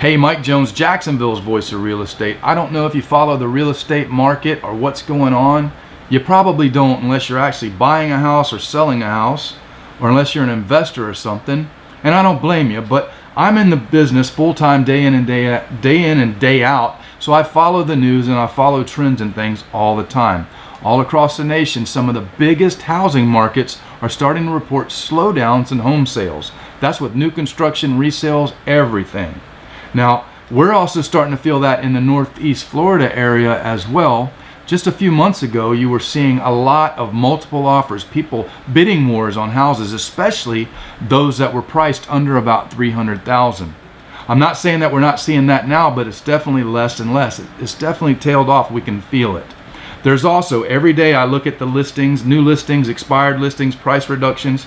Hey, Mike Jones, Jacksonville's voice of real estate. I don't know if you follow the real estate market or what's going on. You probably don't unless you're actually buying a house or selling a house, or unless you're an investor or something. And I don't blame you, but I'm in the business full-time day in and day out, so I follow the news and I follow trends and things all the time. All across the nation, some of the biggest housing markets are starting to report slowdowns in home sales. That's with new construction, resales, everything. Now, we're also starting to feel that in the Northeast Florida area as well. Just a few months ago, you were seeing a lot of multiple offers, people bidding wars on houses, especially those that were priced under about $300,000. I'm not saying that we're not seeing that now, but it's definitely less and less. It's definitely tailed off. We can feel it. There's also, every day I look at the listings, new listings, expired listings, price reductions,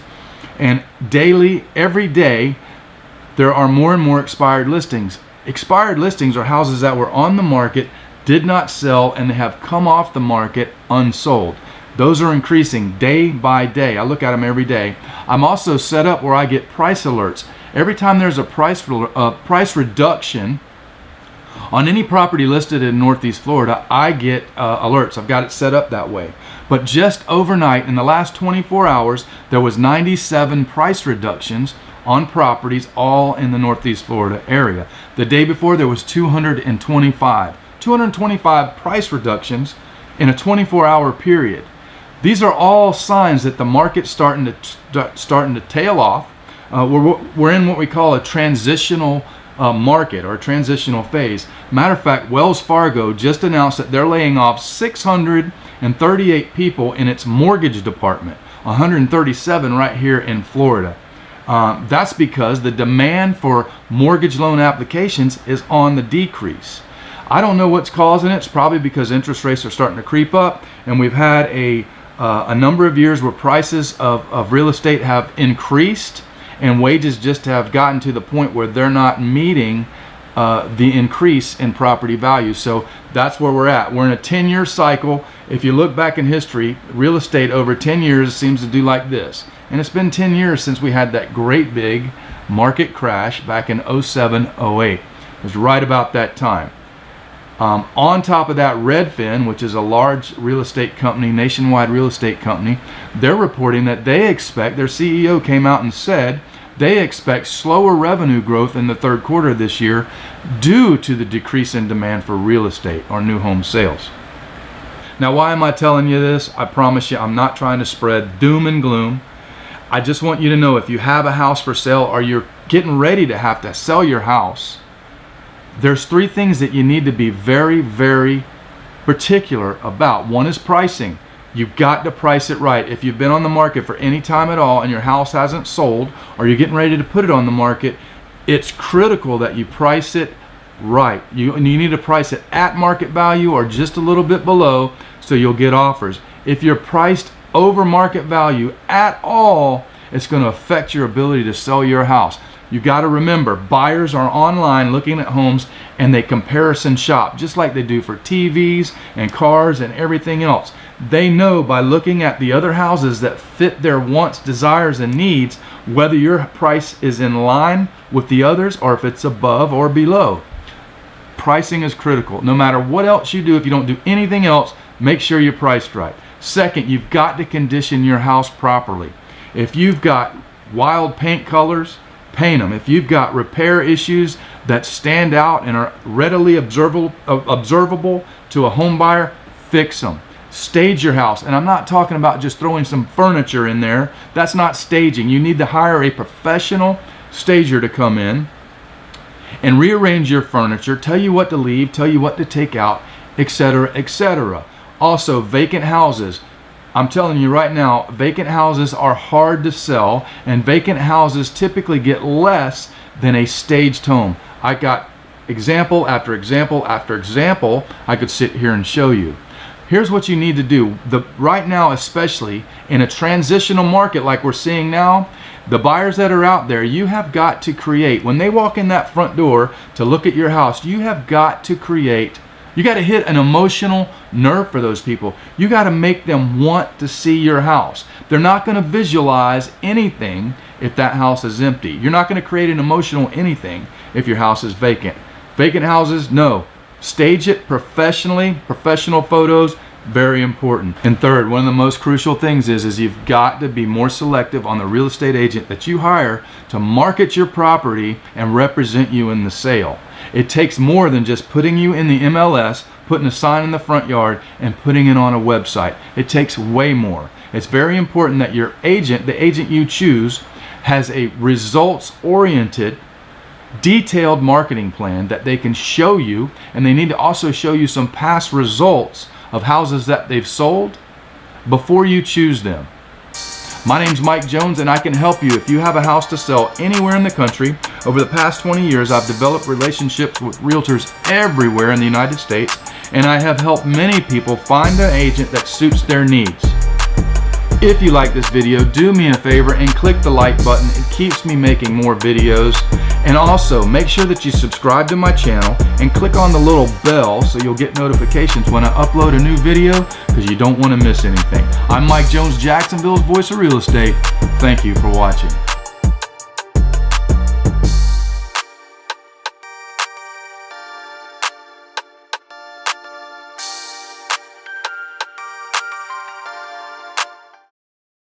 and daily, every day, there are more and more expired listings. Expired listings are houses that were on the market, did not sell, and they have come off the market unsold. Those are increasing day by day. I look at them every day. I'm also set up where I get price alerts. Every time there's a price reduction on any property listed in Northeast Florida, I get alerts. I've got it set up that way. But just overnight, in the last 24 hours, there was 97 price reductions on properties all in the Northeast Florida area. The day before, there was 225 price reductions in a 24-hour period. These are all signs that the market's starting to tail off. We're in what we call a transitional market or a transitional phase. Matter of fact, Wells Fargo just announced that they're laying off 638 people in its mortgage department, 137 right here in Florida. That's because the demand for mortgage loan applications is on the decrease. I don't know what's causing it. It's probably because interest rates are starting to creep up, and we've had a number of years where prices of real estate have increased and wages just have gotten to the point where they're not meeting the increase in property value. So that's where we're at. We're in a 10-year cycle. If you look back in history, real estate over 10 years seems to do like this. And it's been 10 years since we had that great big market crash back in 07, 08. It was right about that time. On top of that, Redfin, which is a large real estate company, nationwide real estate company, they're reporting that they expect, their CEO came out and said, they expect slower revenue growth in the third quarter of this year due to the decrease in demand for real estate or new home sales. Now, why am I telling you this? I promise you, I'm not trying to spread doom and gloom. I just want you to know, if you have a house for sale or you're getting ready to have to sell your house, there's three things that you need to be very, very particular about. One is pricing. You've got to price it right. If you've been on the market for any time at all and your house hasn't sold, or you're getting ready to put it on the market, it's critical that you price it right. You need to price it at market value or just a little bit below so you'll get offers. If you're priced over market value at all, it's going to affect your ability to sell your house. You got to remember, buyers are online looking at homes and they comparison shop just like they do for TVs and cars and everything else. They know by looking at the other houses that fit their wants, desires, and needs whether your price is in line with the others or if it's above or below. Pricing is critical. No matter what else you do, if you don't do anything else, make sure you're priced right. Second, you've got to condition your house properly. If you've got wild paint colors, paint them. If you've got repair issues that stand out and are readily observable to a home buyer, fix them. Stage your house. And I'm not talking about just throwing some furniture in there. That's not staging. You need to hire a professional stager to come in and rearrange your furniture, tell you what to leave, tell you what to take out, etc., etc. Also, vacant houses. I'm telling you right now, vacant houses are hard to sell, and vacant houses typically get less than a staged home. I got example after example after example I could sit here and show you. Here's what you need to do. Right now, especially in a transitional market like we're seeing now, the buyers that are out there, you have got to create, when they walk in that front door to look at your house, you have got to create, you got to hit an emotional nerve for those people. You got to make them want to see your house. They're not going to visualize anything if that house is empty. You're not going to create an emotional anything if your house is vacant. Vacant houses, no. Stage it professionally. Professional photos, very important. And third, one of the most crucial things is you've got to be more selective on the real estate agent that you hire to market your property and represent you in the sale. It takes more than just putting you in the MLS, putting a sign in the front yard, and putting it on a website. It takes way more. It's very important that your agent, the agent you choose, has a results-oriented, detailed marketing plan that they can show you, and they need to also show you some past results of houses that they've sold before you choose them. My name's Mike Jones, and I can help you if you have a house to sell anywhere in the country. Over the past 20 years, I've developed relationships with realtors everywhere in the United States, and I have helped many people find an agent that suits their needs. If you like this video, do me a favor and click the like button. It keeps me making more videos. And also, make sure that you subscribe to my channel and click on the little bell so you'll get notifications when I upload a new video, because you don't want to miss anything. I'm Mike Jones, Jacksonville's Voice of Real Estate. Thank you for watching.